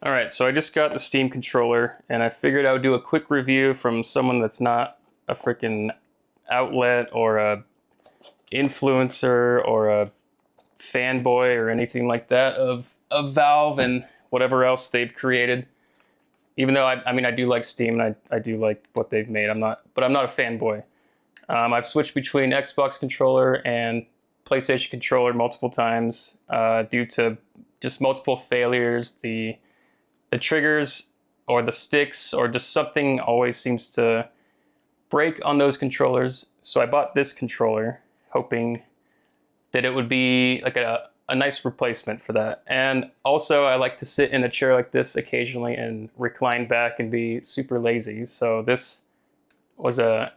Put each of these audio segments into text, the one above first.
All right, so I just got the Steam controller, and I figured I would do a quick review from someone that's not a freaking outlet or a influencer or a fanboy or anything like that of Valve and whatever else they've created. Even though I mean I do like Steam and I do like what they've made. I'm not a fanboy. I've switched between Xbox controller and PlayStation controller multiple times due to just multiple failures. The triggers or the sticks or just something always seems to break on those controllers. So I bought this controller hoping that it would be like a nice replacement for that. And also I like to sit in a chair like this occasionally and recline back and be super lazy. So this was an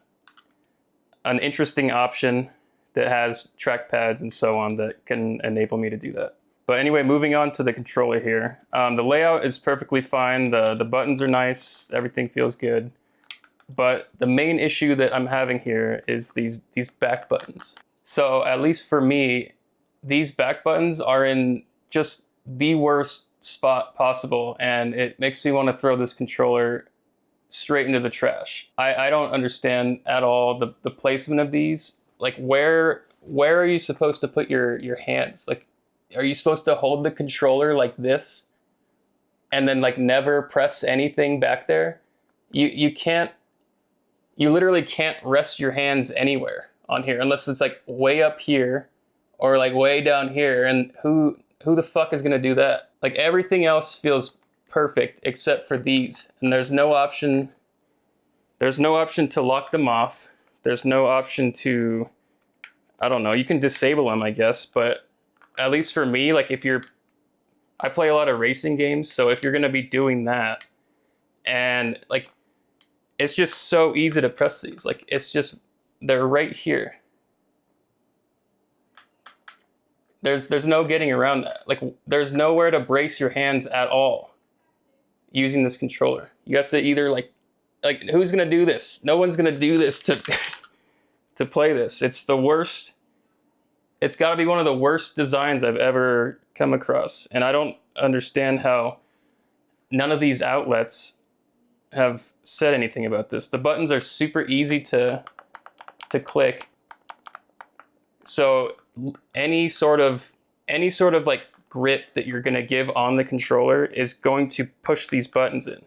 interesting option that has trackpads and so on that can enable me to do that. But anyway, moving on to the controller here. The layout is perfectly fine. The buttons are nice. Everything feels good. But the main issue that I'm having here is these back buttons. So at least for me, these back buttons are in just the worst spot possible, and it makes me want to throw this controller straight into the trash. I don't understand at all the placement of these. Like where are you supposed to put your hands? Like, are you supposed to hold the controller like this and then like never press anything back there? You literally can't rest your hands anywhere on here unless it's like way up here or like way down here, and who the fuck is gonna do that? Like everything else feels perfect except for these, and there's no option to lock them off. There's no option to, I don't know, you can disable them I guess, but at least for me, like I play a lot of racing games, so if you're gonna be doing that, and like it's just so easy to press these, like they're right here. There's no getting around that. Like there's nowhere to brace your hands at all using this controller. You have to either like who's gonna do this? No one's gonna do this to to play this. It's the worst. It's got to be one of the worst designs I've ever come across, and I don't understand how none of these outlets have said anything about this. The buttons are super easy to click, so any sort of like grip that you're going to give on the controller is going to push these buttons in,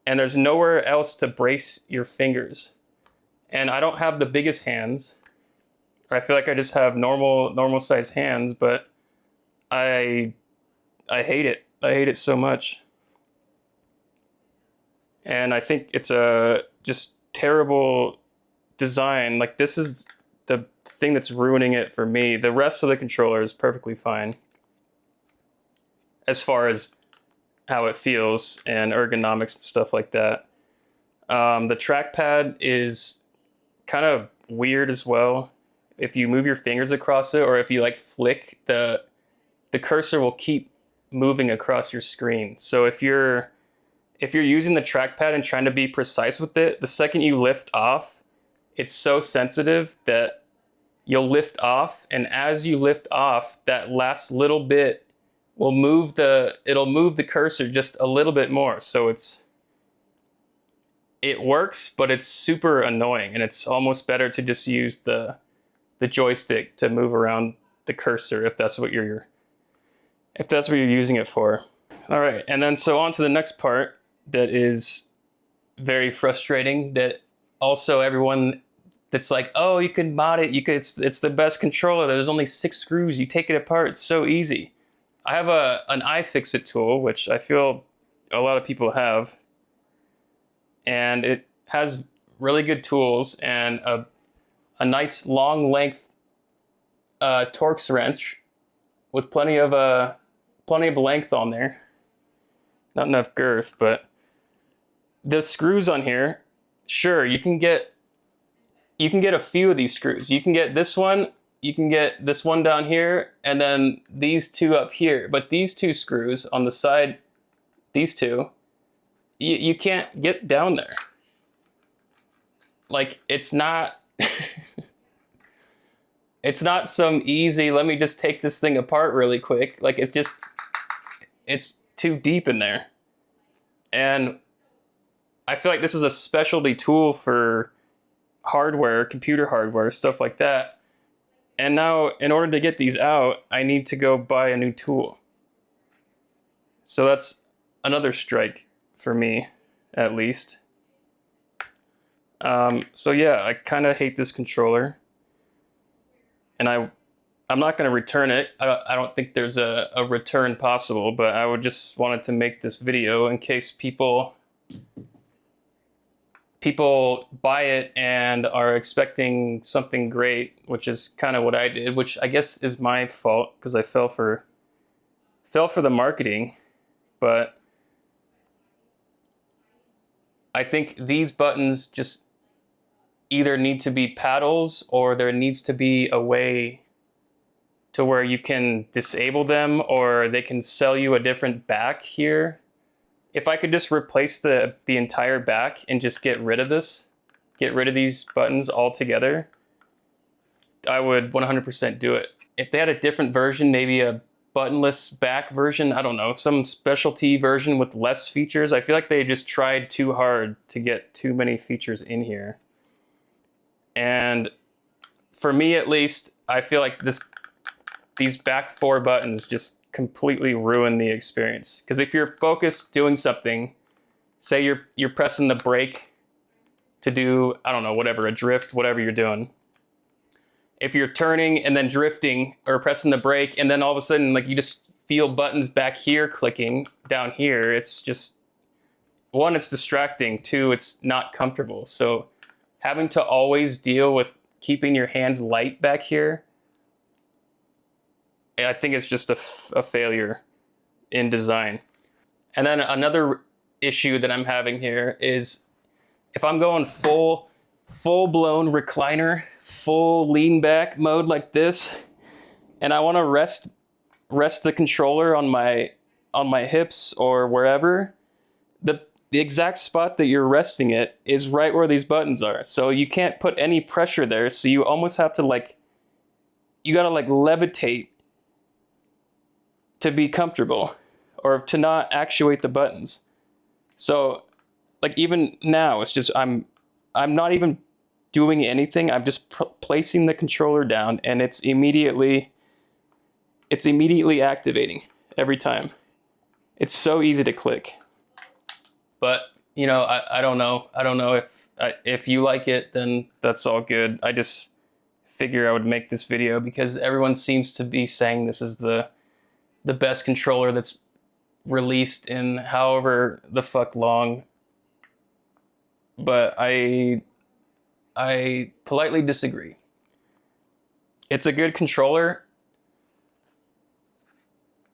and there's nowhere else to brace your fingers. And I don't have the biggest hands. I feel like I just have normal sized hands, but I hate it. I hate it so much. And I think it's a just terrible design. Like this is the thing that's ruining it for me. The rest of the controller is perfectly fine as far as how it feels and ergonomics and stuff like that. The trackpad is kind of weird as well. If you move your fingers across it, or if you like flick, the cursor will keep moving across your screen. So if you're using the trackpad and trying to be precise with it, the second you lift off, it's so sensitive that you'll lift off, and as you lift off, that last little bit will it'll move the cursor just a little bit more. So it works, but it's super annoying, and it's almost better to just use the joystick to move around the cursor if that's what you're using it for. All right, and then so on to the next part that is very frustrating, that also everyone that's like, oh, you can mod it, it's the best controller, there's only 6 screws, you take it apart, it's so easy. I have an iFixit tool, which I feel a lot of people have, and it has really good tools and a nice long length Torx wrench with plenty of length on there. Not enough girth, but the screws on here, sure, you can get a few of these screws. You can get this one, you can get this one down here, and then these two up here. But these 2 screws on the side, these 2, you can't get down there. Like it's not it's not some easy, let me just take this thing apart really quick. Like it's too deep in there. And I feel like this is a specialty tool for hardware, computer hardware, stuff like that. And now, in order to get these out, I need to go buy a new tool. So that's another strike for me, at least. So yeah, I kind of hate this controller. And I'm not going to return it. I don't think there's a return possible, but I would just wanted to make this video in case people buy it and are expecting something great, which is kind of what I did, which I guess is my fault because I fell for the marketing. But I think these buttons just either need to be paddles or there needs to be a way to where you can disable them, or they can sell you a different back here. If I could just replace the entire back and just get rid of these buttons altogether, I would 100% do it. If they had a different version, maybe a buttonless back version, I don't know, some specialty version with less features. I feel like they just tried too hard to get too many features in here. And for me at least, I feel like these back 4 buttons just completely ruin the experience. Because if you're focused doing something, say you're pressing the brake to do, I don't know, whatever, a drift, whatever you're doing. If you're turning and then drifting or pressing the brake and then all of a sudden like you just feel buttons back here clicking down here, it's just, 1, it's distracting, 2, it's not comfortable. So having to always deal with keeping your hands light back here, I think it's just a failure in design. And then another issue that I'm having here is if I'm going full-blown recliner, full lean back mode like this, and I want to rest the controller on my hips or wherever, the exact spot that you're resting it is right where these buttons are. So you can't put any pressure there. So you almost have to you gotta levitate to be comfortable or to not actuate the buttons. So even now, it's just, I'm not even doing anything. I'm just placing the controller down and it's immediately activating every time. It's so easy to click. But, you know, I don't know. I don't know if you like it, then that's all good. I just figure I would make this video because everyone seems to be saying this is the best controller that's released in however the fuck long. But I politely disagree. It's a good controller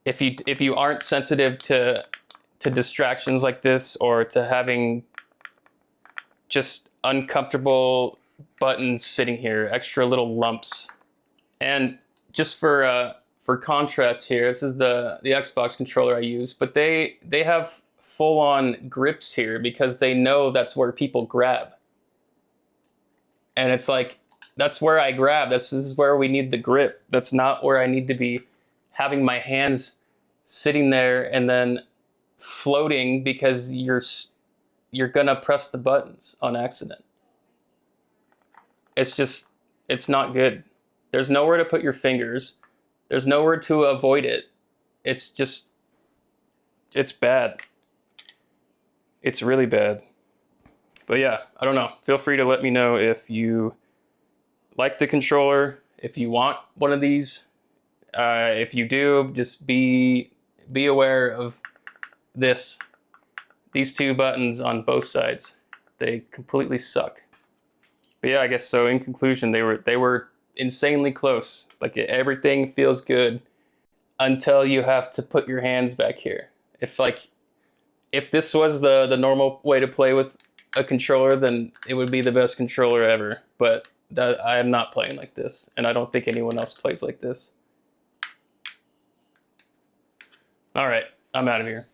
if you aren't sensitive to distractions like this or to having just uncomfortable buttons sitting here, extra little lumps. And just for contrast here, this is the Xbox controller I use, but they have full-on grips here because they know that's where people grab. And it's like, that's where I grab. This is where we need the grip. That's not where I need to be having my hands sitting there and then floating because you're gonna press the buttons on accident. It's not good. There's nowhere to put your fingers. There's nowhere to avoid it. It's bad. It's really bad. But yeah, I don't know. Feel free to let me know if you like the controller, if you want one of these. If you do, just be aware of these 2 buttons on both sides. They completely suck. But yeah, I guess so. In conclusion, they were insanely close. Everything feels good until you have to put your hands back here. If this was the normal way to play with a controller, then it would be the best controller ever. But I am not playing like this, and I don't think anyone else plays like this. All right, I'm out of here.